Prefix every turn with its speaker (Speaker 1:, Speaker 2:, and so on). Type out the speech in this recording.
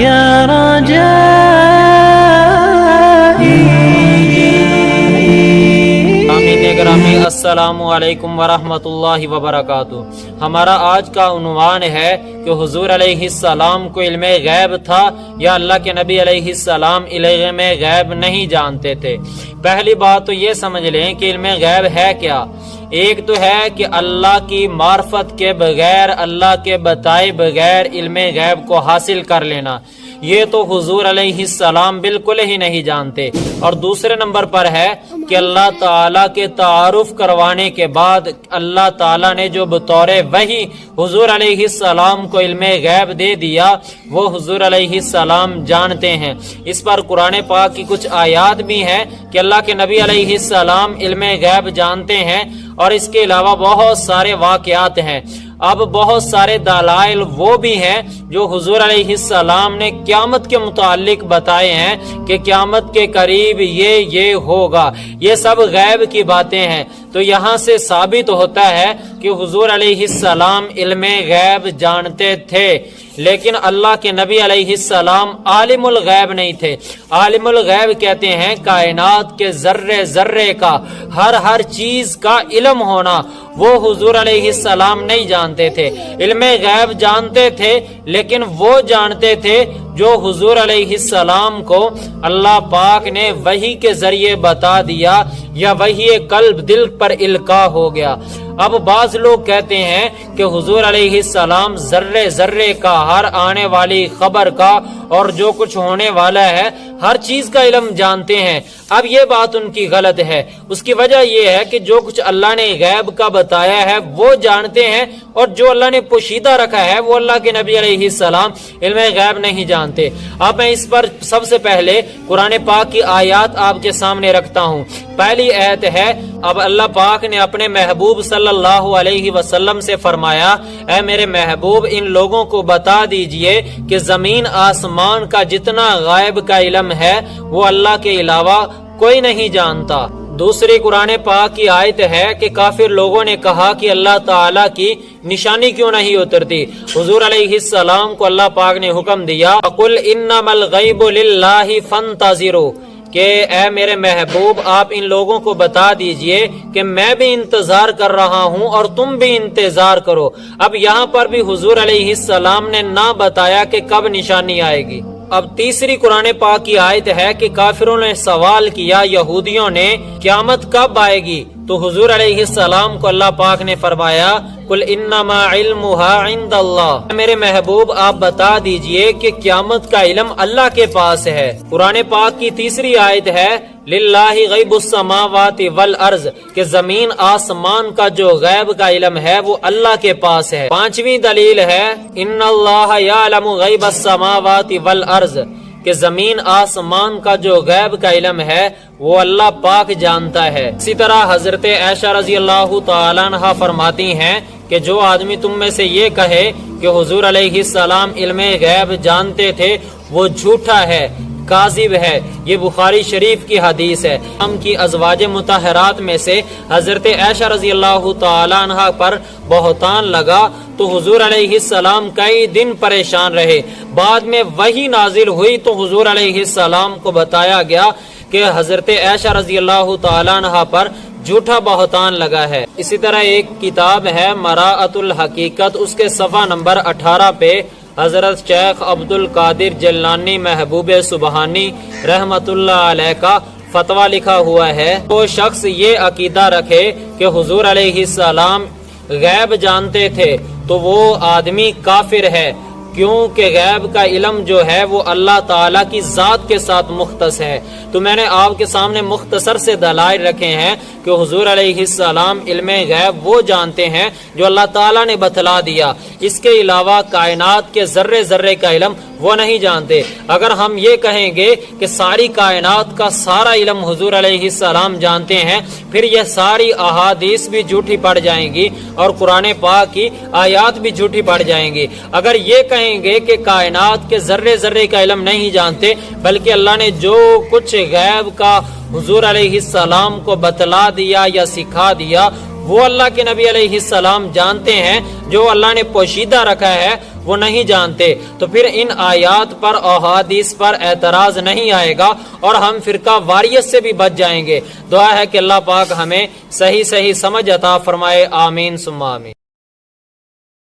Speaker 1: يا رجائي.
Speaker 2: گرامی السلام علیکم ورحمۃ اللہ وبرکاتہ. ہمارا آج کا عنوان ہے کہ حضور علیہ السلام کو علم غیب تھا یا اللہ کے نبی علیہ السلام علم غیب نہیں جانتے تھے. پہلی بات تو یہ سمجھ لیں کہ علم غیب ہے کیا. ایک تو ہے کہ اللہ کی معرفت کے بغیر، اللہ کے بتائے بغیر علم غیب کو حاصل کر لینا، یہ تو حضور علیہ السلام بالکل ہی نہیں جانتے. اور دوسرے نمبر پر ہے کہ اللہ تعالیٰ کے تعارف کروانے کے بعد اللہ تعالیٰ نے جو بطور وحی حضور علیہ السلام کو علم غیب دے دیا وہ حضور علیہ السلام جانتے ہیں. اس پر قرآن پاک کی کچھ آیات بھی ہیں کہ اللہ کے نبی علیہ السلام علم غیب جانتے ہیں، اور اس کے علاوہ بہت سارے واقعات ہیں. اب بہت سارے دلائل وہ بھی ہیں جو حضور علیہ السلام نے قیامت کے متعلق بتائے ہیں کہ قیامت کے قریب یہ ہوگا. یہ سب غیب کی باتیں ہیں. تو یہاں سے ثابت ہوتا ہے کہ حضور علیہ السلام علم غیب جانتے تھے، لیکن اللہ کے نبی علیہ السلام عالم الغیب نہیں تھے. عالم الغیب کہتے ہیں کائنات کے ذرے ذرے کا، ہر چیز کا علم ہونا، وہ حضور علیہ السلام نہیں جانتے تھے. علم غیب جانتے تھے، لیکن وہ جانتے تھے جو حضور علیہ السلام کو اللہ پاک نے وحی کے ذریعے بتا دیا یا وحی قلب دل پر القاء ہو گیا. اب بعض لوگ کہتے ہیں کہ حضور علیہ السلام ذرے ذرے کا، ہر آنے والی خبر کا اور جو کچھ ہونے والا ہے ہر چیز کا علم جانتے ہیں. اب یہ بات ان کی غلط ہے. اس کی وجہ یہ ہے کہ جو کچھ اللہ نے غیب کا بتایا ہے وہ جانتے ہیں، اور جو اللہ نے پوشیدہ رکھا ہے وہ اللہ کے نبی علیہ السلام علم غیب نہیں جانتے. اب میں اس پر سب سے پہلے قرآن پاک کی آیات آپ کے سامنے رکھتا ہوں. پہلی آیت ہے، اب اللہ پاک نے اپنے محبوب صلی اللہ علیہ وسلم سے فرمایا، اے میرے محبوب ان لوگوں کو بتا دیجئے کہ زمین آسمان کا جتنا غائب کا علم ہے وہ اللہ کے علاوہ کوئی نہیں جانتا. دوسری قرآن پاک کی آیت ہے کہ کافر لوگوں نے کہا کہ اللہ تعالیٰ کی نشانی کیوں نہیں اترتی. حضور علیہ السلام کو اللہ پاک نے حکم دیا، قُلْ إِنَّمَا الْغَيْبُ لِلَّهِ فَانْتَظِرُوا، کہ اے میرے محبوب آپ ان لوگوں کو بتا دیجئے کہ میں بھی انتظار کر رہا ہوں اور تم بھی انتظار کرو. اب یہاں پر بھی حضور علیہ السلام نے نہ بتایا کہ کب نشانی آئے گی. اب تیسری قرآن پاک کی آیت ہے کہ کافروں نے سوال کیا یہودیوں نے قیامت کب آئے گی، تو حضور علیہ السلام کو اللہ پاک نے فرمایا قُلْ إِنَّمَا عِلْمُهَا عِنْدَ اللَّهِ، میرے محبوب آپ بتا دیجئے کہ قیامت کا علم اللہ کے پاس ہے. قرآن پاک کی تیسری آیت ہے لِلَّهِ غَيْبُ السَّمَاوَاتِ وَالْأَرْضِ، کہ زمین آسمان کا جو غیب کا علم ہے وہ اللہ کے پاس ہے. پانچویں دلیل ہے إِنَّ اللَّهَ يَعْلَمُ غَيْبَ السَّمَاوَاتِ وَالْأَرْضِ، کہ زمین آسمان کا جو غیب کا علم ہے وہ اللہ پاک جانتا ہے. اسی طرح حضرت عائشہ رضی اللہ تعالیٰ عنہ فرماتی ہیں کہ جو آدمی تم میں سے یہ کہے کہ حضور علیہ السلام علم غیب جانتے تھے وہ جھوٹا ہے، کاذب ہے. یہ بخاری شریف کی حدیث ہے. ہم کی ازواج مطہرات میں سے حضرت عائشہ رضی اللہ تعالی عنہ پر بہتان لگا تو حضور علیہ السلام کئی دن پریشان رہے. بعد میں وحی نازل ہوئی تو حضور علیہ السلام کو بتایا گیا کہ حضرت عائشہ رضی اللہ تعالی عنہ پر جھوٹا بہتان لگا ہے. اسی طرح ایک کتاب ہے مراعۃ الحقیقت، اس کے صفحہ نمبر 18 پہ حضرت شیخ عبد القادر جیلانی محبوب سبحانی رحمت اللہ علیہ کا فتویٰ لکھا ہوا ہے. وہ شخص یہ عقیدہ رکھے کہ حضور علیہ السلام غیب جانتے تھے تو وہ آدمی کافر ہے، کیونکہ غیب کا علم جو ہے وہ اللہ تعالیٰ کی ذات کے ساتھ مختص ہے. تو میں نے آپ کے سامنے مختصر سے دلائل رکھے ہیں کہ حضور علیہ السلام علم غیب وہ جانتے ہیں جو اللہ تعالیٰ نے بتلا دیا. اس کے علاوہ کائنات کے ذرے ذرے کا علم وہ نہیں جانتے. اگر ہم یہ کہیں گے کہ ساری کائنات کا سارا علم حضور علیہ السلام جانتے ہیں، پھر یہ ساری احادیث بھی جھوٹی پڑ جائیں گی اور قرآن پاک کی آیات بھی جھوٹی پڑ جائیں گی. اگر یہ کہیں گے کہ کائنات کے ذرے ذرے کا علم نہیں جانتے، بلکہ اللہ نے جو کچھ غیب کا حضور علیہ السلام کو بتلا دیا یا سکھا دیا وہ اللہ کے نبی علیہ السلام جانتے ہیں، جو اللہ نے پوشیدہ رکھا ہے وہ نہیں جانتے، تو پھر ان آیات پر احادیث پر اعتراض نہیں آئے گا اور ہم فرقہ واریت سے بھی بچ جائیں گے۔ دعا ہے کہ اللہ پاک ہمیں صحیح سمجھ عطا فرمائے، آمین ثم آمین۔